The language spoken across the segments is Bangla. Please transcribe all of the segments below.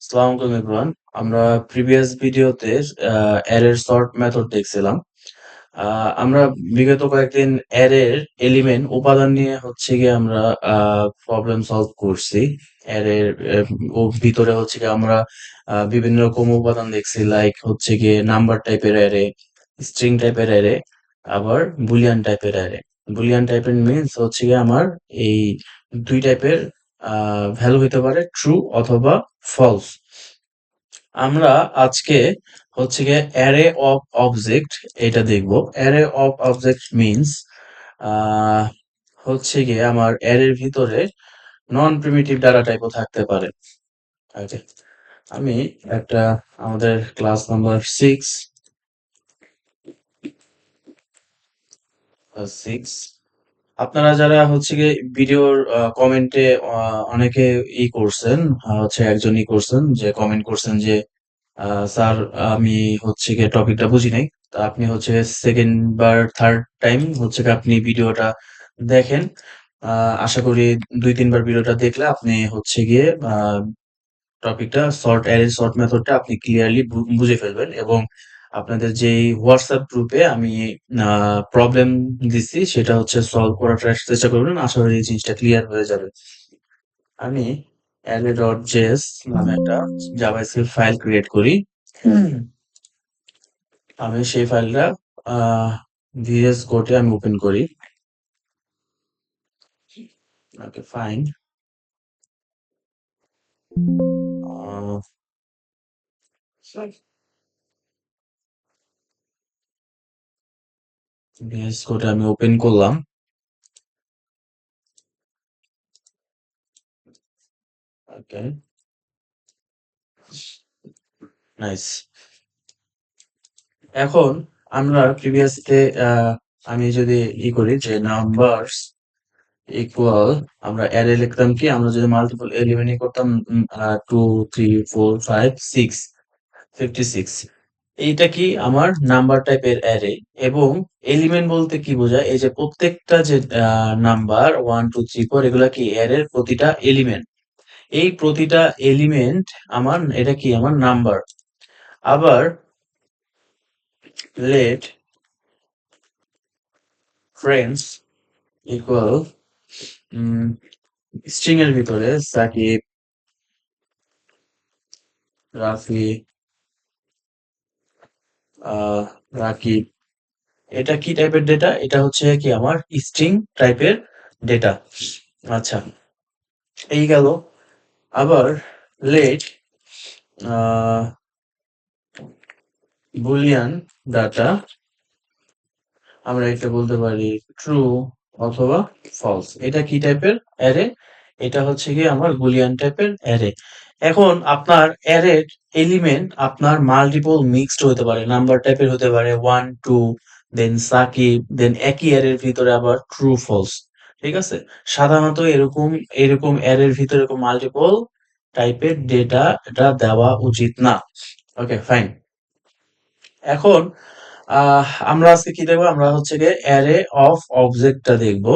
আসসালামু আলাইকুম এভরিওয়ান। আমরা প্রিভিয়াস ভিডিওতে অ্যারের সর্ট মেথড দেখছিলাম। আমরা বিগত কয়েকদিন অ্যারের এলিমেন্ট উপাদান নিয়ে গিয়ে আমরা প্রবলেম সলভ করছি। অ্যারের ও ভিতরে গিয়ে আমরা বিভিন্ন রকম উপাদান দেখছি, লাইক গিয়ে নাম্বার টাইপের অ্যারে, স্ট্রিং টাইপের অ্যারে, আবার বুলিয়ান টাইপের অ্যারে। বুলিয়ান টাইপের মিনস গিয়ে আমার এই দুই টাইপের ভ্যালু হতে পারে ট্রু অথবা ফলস। আমরা আজকে গিয়ে অ্যারে অফ অবজেক্ট এটা দেখব। অ্যারে অফ অবজেক্ট মিনস গিয়ে আমার অ্যারের ভিতরে নন প্রিমিটিভ ডাটা টাইপও থাকতে পারে। ওকে, আমি একটা আমাদের ক্লাস নাম্বার সিক্স আপনারা যারা গিয়ে ভিডিওর কমেন্টে অনেকে করছেন, একজন করছেন যে কমেন্ট করছেন যে স্যার, আমি গিয়ে টপিকটা বুঝি নাই। তা আপনি সেকেন্ড বার থার্ড টাইম গিয়ে আপনি ভিডিওটা দেখেন। আশা করি ২-৩ বার ভিডিওটা দেখলে আপনি গিয়ে টপিকটা অ্যারে সর্ট মেথডটা আপনি ক্লিয়ারলি বুঝে ফেলবেন, এবং আপনাদের যেই হোয়াটসঅ্যাপ গ্রুপে আমি প্রবলেম দিছি সেটা সলভ করার চেষ্টা করবেন। আশা করি এই জিনিসটা ক্লিয়ার হয়ে যাবে। আমি array.js নামে একটা জাভাস্ক্রিপ্ট ফাইল ক্রিয়েট করি। আমি সেই ফাইলটা ভিএস কোডে আমি ওপেন করি। ওকে, ফাইন। ভিএস কোডে আমি ওপেন করলাম। ওকে, নাইস। এখন আমরা প্রিভিয়াসলি আমি যদি করি যে নাম্বারস ইকুয়াল, আমরা অ্যারে লিখতাম কি, আমরা যদি মাল্টিপল এলিমেন্ট করতাম 2 3 4 5 6 56। এইটা কি আমার নাম্বার টাইপের অ্যারে, এবং এলিমেন্ট বলতে কি বোঝায়, এই যে প্রত্যেকটা যে নাম্বার 1 2 3 4 এগুলা কি অ্যারের প্রতিটা এলিমেন্ট। এই প্রতিটা এলিমেন্ট আমার এটা কি আমার নাম্বার। আবার লেট ফ্রেন্ডস ইকুয়াল স্ট্রিং এর ভিতরে সাকিব, রাফি, রাকিব। এটা কি টাইপের ডেটা? এটা কি আমার স্ট্রিং টাইপের ডেটা। আচ্ছা, এই গেল। আবার লেট বুলিয়ান ডাটা, আমরা এটা বলতে পারি ট্রু অথবা ফলস। এটা কি টাইপের অ্যারে? এটা গিয়ে আমার বুলিয়ান টাইপের অ্যারে। এখন আপনার অ্যারের এলিমেন্ট আপনার মাল্টিপল মিক্সড হতে পারে, নাম্বার টাইপের হতে পারে 1 2, দেন সাকিব, দেন একই অ্যারের ভিতরে আবার ট্রু ফলস। ঠিক আছে, সাধারণত এরকম এরকম অ্যারের ভিতরে এরকম মাল্টিপল টাইপের ডেটা এটা দেওয়া উচিত না। ওকে, ফাইন। এখন আমরা আজকে কি দেখবো? আমরা গিয়ে অ্যারে অফ অবজেক্টটা দেখবো।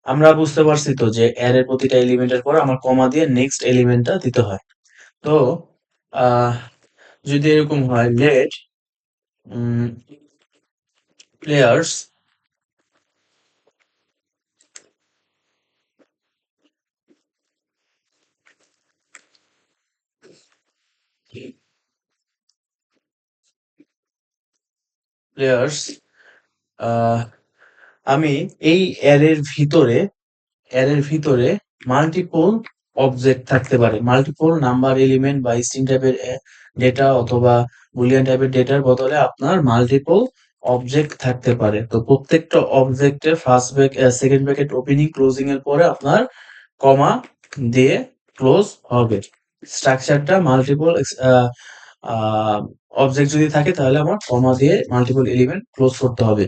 আমরা বুঝতে পারছি তো যে অ্যারের প্রতিটা এলিমেন্টের পর আমার কমা দিয়ে নেক্সট এলিমেন্টটা দিতে হয়। তো আহ যদি এরকম হয়, লেট প্লেয়ার্স প্লেয়ার্স আমি এই অ্যারের ভিতরে মাল্টিপল অবজেক্ট থাকতে পারে, মাল্টিপল নাম্বার এলিমেন্ট বা স্ট্রিং টাইপের ডেটা অথবা বুলিয়ান টাইপের ডেটার বদলে আপনার মাল্টিপল অবজেক্ট থাকতে পারে। তো প্রত্যেকটা অবজেক্টের first second bracket opening closing এর পরে আপনার কমা দিয়ে ক্লোজ হবে। স্ট্রাকচারটা মাল্টিপল অবজেক্ট যদি থাকে তাহলে আমার কমা দিয়ে মাল্টিপল এলিমেন্ট ক্লোজ করতে হবে।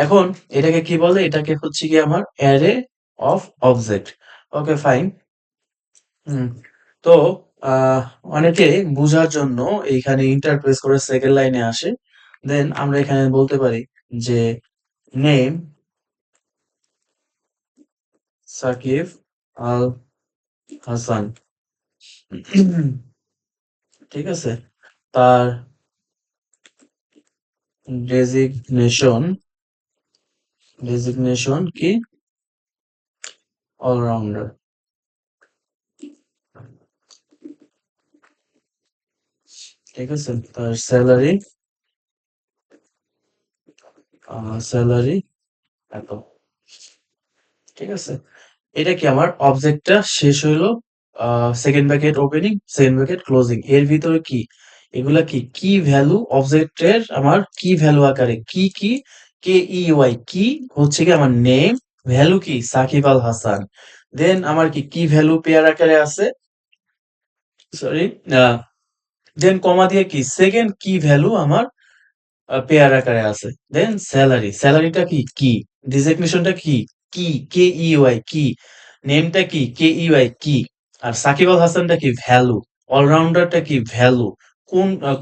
এখন এটাকে কি বলে? এটাকে গিয়ে আমার array of object. Okay, fine. Hmm. তো আহ অনেকে বুঝার জন্য এইখানে ইন্টারপ্রেস করে সেকেন্ড লাইনে আসে। দেন আমরা এখানে বলতে পারি যে নেম সাকিব আল হাসান। ঠিক আছে? তার ডেজিগনেশন ডেজিগনেশন কি? অলরাউন্ডার। ঠিক আছে? তার স্যালারি এত। ঠিক আছে? এটা কি আমার অবজেক্টটা শেষ হইলো second bracket opening second bracket closing এর ভিতরে কি এগুলা কি কি ভ্যালু অবজেক্টের আমার কি ভ্যালু আকারে কি কি কে ই ওয়াই কি হচ্ছে কি আমার নেম ভ্যালু কি সাকিব আল হাসান দেন আমার কি কি ভ্যালু পেয়ার আকারে আছে সরি দেন কমা দিয়ে কি সেকেন্ড কি ভ্যালু আমার পেয়ার আকারে আছে দেন স্যালারিটা কি কি ডিজিগনেশনটা কি কি কে ই ওয়াই কি নেমটা কি কে ই ওয়াই কি আর সাকিব আল হাসানটা কি ভ্যালু অলরাউন্ডারটা কি ভ্যালু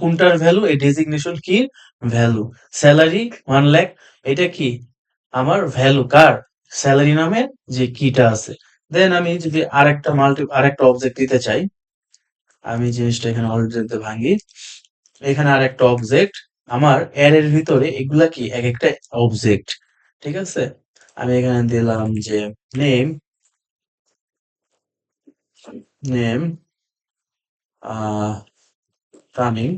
কোনটার ভ্যালু এই ডেজিগনেশন কি ভ্যালু স্যালারি 1 লাখ এটা কি আমার ভ্যালু কার স্যালারি নামে যে কিটা আছে দেন আমি যদি আরেকটা অবজেক্ট দিতে চাই আমি জিনিসটা এখানে অলরেডি ভাঙি এখানে আর একটা অবজেক্ট আমার অ্যারের ভিতরে এগুলা কি এক একটা অবজেক্ট ঠিক আছে আমি এখানে দিলাম যে name name Tamim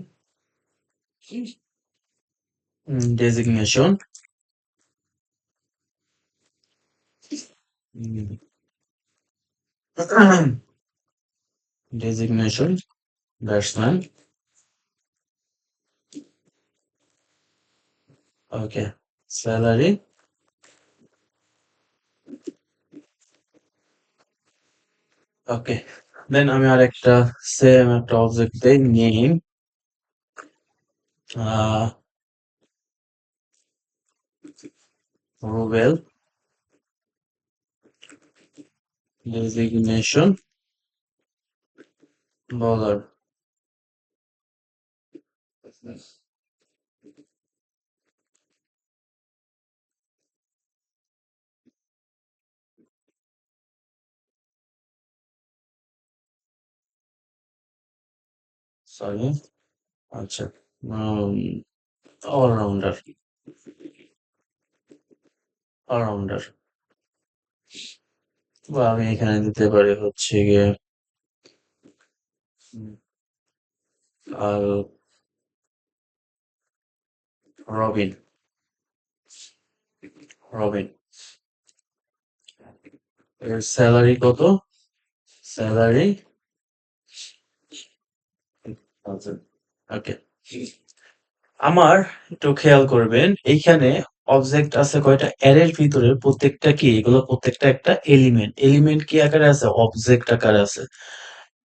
designation designation batsman okay salary okay then আমি আর একটা সেম একটা অবজেক্ট দেই নেম রুবেল ডেজিগনেশন বলার সরি আচ্ছা অলরাউন্ডার অলরাউন্ডার বা আমি এখানে দিতে পারি হচ্ছে গিয়ে উম, আর রবিন রবিন এর স্যালারি কত স্যালারি আচ্ছা ওকে আমার একটু খেয়াল করবেন এইখানে অবজেক্ট আছে কয়টা অ্যারের ভিতরে প্রত্যেকটা কি এগুলো প্রত্যেকটা একটা এলিমেন্ট এলিমেন্ট কি আকারে আছে অবজেক্ট আকারে আছে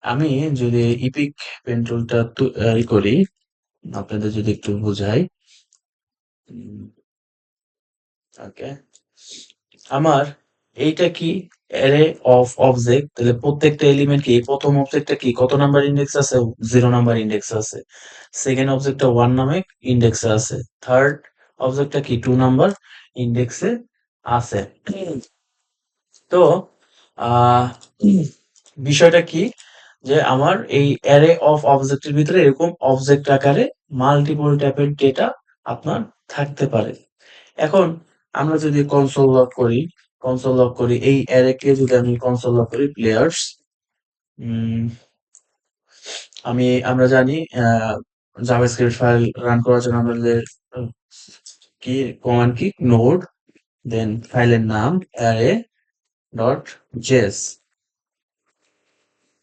আমি যদি ইপিক পেন টুলটা করি আপনাদের যদি একটু বুঝাই ওকে আমার এইটা কি অ্যারে অফ অবজেক্ট তাহলে প্রত্যেকটা এলিমেন্ট কি প্রথম অবজেক্টটা কি কত নাম্বার ইন্ডেক্স আছে 0 নাম্বার ইন্ডেক্স আছে সেকেন্ড অবজেক্টটা 1 নামে ইন্ডেক্সে আছে থার্ড অবজেক্টটা কি 2 নাম্বার ইন্ডেক্সে আছে তো আহ বিষয়টা কি যে আমার এই অ্যারে অফ অবজেক্টের ভিতরে এরকম অবজেক্ট আকারে মাল্টিপল টাইপের ডেটা আপনার থাকতে পারে এখন আমরা যদি কনসোল লগ করি এই অ্যারেকে যদি আমি কনসোল লগ করি প্লেয়ার্স আমরা জানি জাভাস্ক্রিপ্ট ফাইল রান করার জন্য আমাদের আহ, কি কমান্ড কি নোড দেন ফাইলের নাম অ্যারে ডট জেএস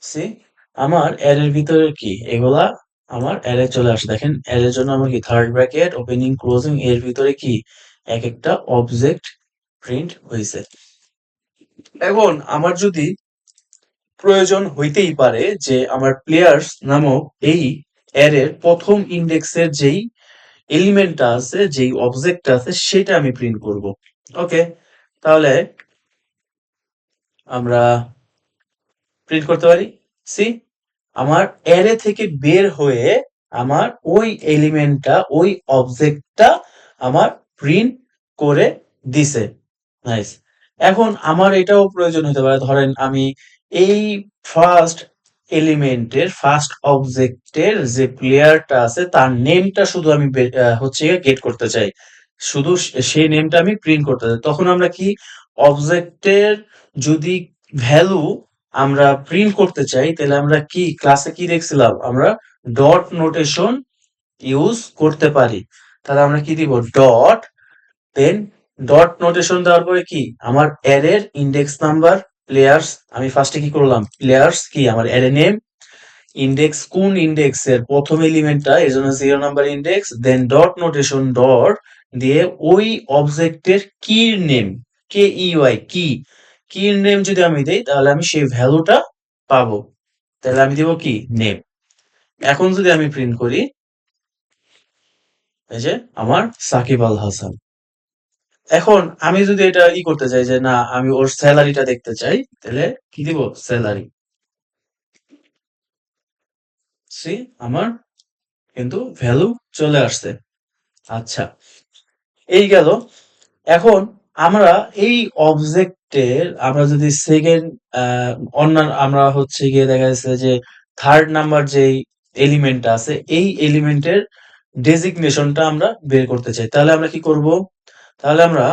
সি আমার অ্যারের ভিতরে কি এগুলা আমার অ্যারে চলে আসে দেখেন অ্যারের জন্য আমার কি থার্ড ব্র্যাকেট ওপেনিং ক্লোজিং এর ভিতরে কি এক একটা অবজেক্ট প্রিন্ট হয়েছে এখন আমার যদি প্রয়োজন হইতেই পারে যে আমার প্লেয়ার্স নামক এই অ্যারের প্রথম ইন্ডেক্সের যেই এলিমেন্টটা আছে যেই অবজেক্টটা আছে সেটা আমি প্রিন্ট করব ওকে তাহলে আমরা প্রিন্ট করতে পারি সি আমার অ্যারে থেকে বের হয়ে আমার ওই এলিমেন্টটা ওই অবজেক্টটা আমার প্রিন্ট করে দিছে নাইস এখন আমার এটাও প্রয়োজন হতে পারে ধরেন আমি এই ফার্স্ট এলিমেন্টের ফার্স্ট অবজেক্টের যে প্লেয়ারটা আছে তার নেমটা শুধু আমি হচ্ছে গেট করতে চাই, শুধু সেই নেমটা আমি প্রিন্ট করতে চাই। তখন আমরা কি অবজেক্টের যদি ভ্যালু আমরা প্রিন্ট করতে চাই তাহলে আমরা কি ক্লাসে কি দেখছিলাম, আমরা ডট নোটেশন ইউজ করতে পারি। তাহলে আমরা কি দিব, ডট, দেন ডট নোটেশন দেওয়ার পরে কি আমার অ্যারের ইন্ডেক্স নাম্বার, প্লেয়ার্স, আমি ফার্স্টে কি করলাম, প্লেয়ার্স কি আমার অ্যারে নেম, ইন্ডেক্স কোন ইন্ডেক্সের প্রথম এলিমেন্টটা, এর জন্য 0 নাম্বার ইন্ডেক্স, দেন ডট নোটেশন ডট দিয়ে ওই অবজেক্টের কির নেম, কে ই ওয়াই কি, কির নেম যদি আমি দেই তাহলে আমি সেই ভ্যালুটা পাবো। তাহলে আমি দিব কি, নেম। এখন যদি আমি প্রিন্ট করি, এই যে আমার সাকিব আল হাসান। এখন আমি যদি এটা করতে চাই যে না আমি ওর স্যালারিটা দেখতে চাই, তাহলে কি দিব, স্যালারি। সি আমার কিন্তু ভ্যালু চলে আসছে। আচ্ছা, এই গেল। এখন আমরা এই অবজেক্টের আমরা যদি সেকেন্ড অন্যান্য আমরা হচ্ছে গিয়ে দেখা যাচ্ছে যে থার্ড নাম্বার যেই এলিমেন্টটা আছে এই এলিমেন্টের ডেজিগনেশনটা আমরা বের করতে চাই, তাহলে আমরা কি করব, তাহলে আমরা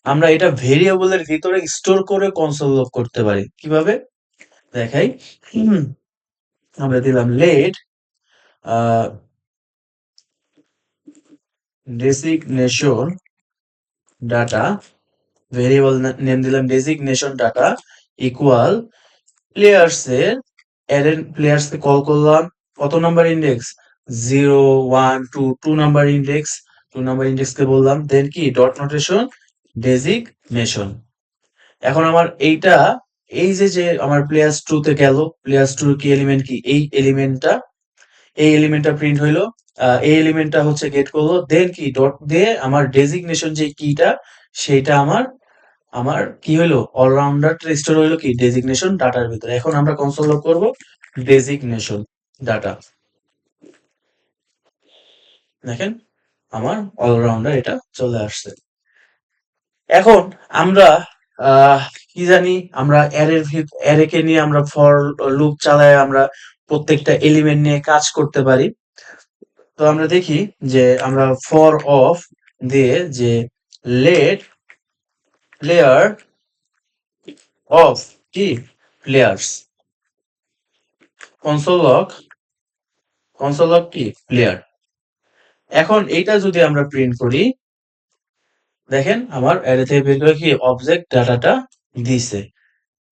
আমরা এটা ভেরিয়েবলের ভিতরে স্টোর করে কনসোল লগ করতে পারি। কিভাবে দেখাই, হুম, আমরা দিলাম let designation data, variable name দিলাম ডেজিগনেশন ডাটা ইকুয়াল প্লেয়ার্স এর অ্যারে, প্লেয়ার্স কে কল করলাম কত number index, 0 1 2, 2 number index, 2 number index কে বললাম, দেন কি ডট নোটেশন ডেজিগনেশন। এখন আমার এইটা, এই যে যে আমার প্লেয়ার্স টু তে গেল, প্লেয়ার্স টু কি এলিমেন্ট, কি এই এলিমেন্টটা, এই এলিমেন্টটা প্রিন্ট হইলো, এই এলিমেন্টটা হচ্ছে গেট করলো, দেন কি ডট দিয়ে আমার ডেজিগনেশন যে কিটা সেইটা আমার আমার কি হইলো, অলরাউন্ডার স্টোর হইলো কি ডেজিগনেশন ডাটার ভিতরে। এখন আমরা কনসোল লগ করব ডেজিগনেশন ডাটা, দেখেন আমার অলরাউন্ডার এটা চলে আসছে। এখন আমরা কি জানি, আমরা অ্যারে কে নিয়ে আমরা ফর লুপ চালায় আমরা প্রত্যেকটা এলিমেন্ট নিয়ে কাজ করতে পারি। তো আমরা দেখি যে আমরা ফর অফ দিয়ে যে লেট প্লেয়ার অফ কি players, console log, console log কি প্লেয়ার। এখন এইটা যদি আমরা প্রিন্ট করি, দেখেন আমার অ্যারে থেকে বের করে কি অবজেক্ট ডাটাটা দিছে।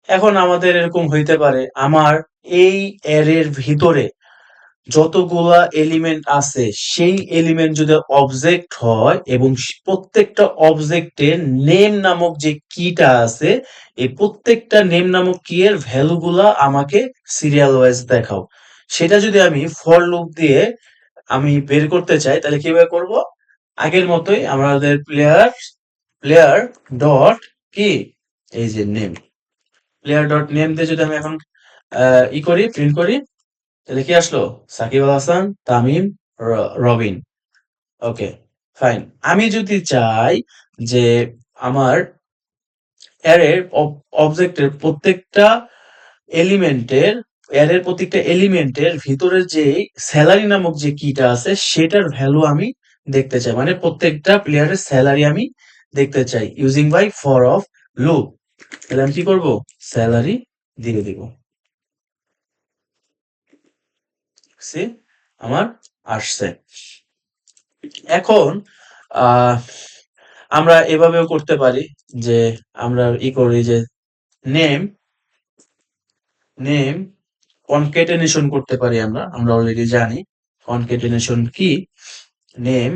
এখন আমাদের এরকম হইতে পারে আমার এই অ্যারের ভিতরে যতগুলা এলিমেন্ট আছে সেই এলিমেন্ট যদি অবজেক্ট হয় এবং প্রত্যেকটা অবজেক্টের নেম নামক যে কিটা আছে, এই প্রত্যেকটা নেম নামক কি এর ভ্যালু গুলা আমাকে সিরিয়াল ওয়াইজ দেখাও। সেটা যদি আমি ফর লুপ দিয়ে আমি বের করতে চাই তাহলে কিভাবে করব, আগের মতোই আমাদের প্লেয়ার প্লেয়ার ডট কি এই যে নেম, প্লেয়ার ডট নেম দিয়ে যদি আমি এখন করি প্রিন্ট করি, তাহলে কি আসলো, সাকিব আল হাসান, তামিম, রবিন। ওকে, ফাইন। আমি যদি চাই যে আমার অ্যারের অবজেক্টের প্রত্যেকটা এলিমেন্টের অ্যারের প্রত্যেকটা এলিমেন্টের ভিতরে যে স্যালারি নামক যে কিটা আছে সেটার ভ্যালু আমি দেখতে চাই, মানে প্রত্যেকটা প্লেয়ারের স্যালারি আমি দেখতে চাই using by for of loop, তাহলে আমি কি করবো, স্যালারি দিয়ে দিব। সে আমার আসছে। এখন আহ আমরা এভাবেও করতে পারি যে আমরা করি যে নেম নেম কনকেটেনেশন করতে পারি, আমরা আমরা অলরেডি জানি কনকেটেনেশন কি, নেম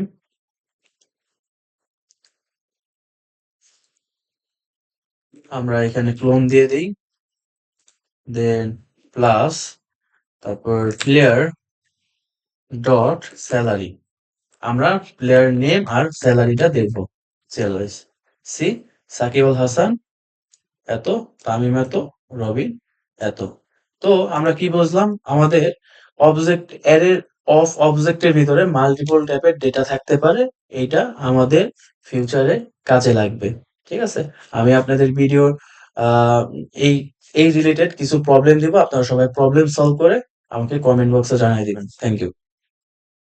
আমরা এখানে ক্লোন দিয়ে দিই, দেন প্লাস তারপর প্লেয়ার ডট স্যালারি, আমরা প্লেয়ার নেম আর স্যালারিটা দেখবো। স্যালারি সি সাকিব আল হাসান এত, তামিম এত, রবিন এত। তো আমরা কি বুঝলাম, আমাদের অবজেক্ট অ্যারে অফ অবজেক্টের ভিতরে মাল্টিপল টাইপের ডেটা থাকতে পারে, এইটা আমাদের ফিউচারে কাজে লাগবে। ঠিক আছে, আমি আপনাদের ভিডিওর এই এই রিলেটেড কিছু প্রবলেম দিব, আপনারা সবাই প্রবলেম সলভ করে আমাকে কমেন্ট বক্সে জানিয়ে দিবেন। Thank you.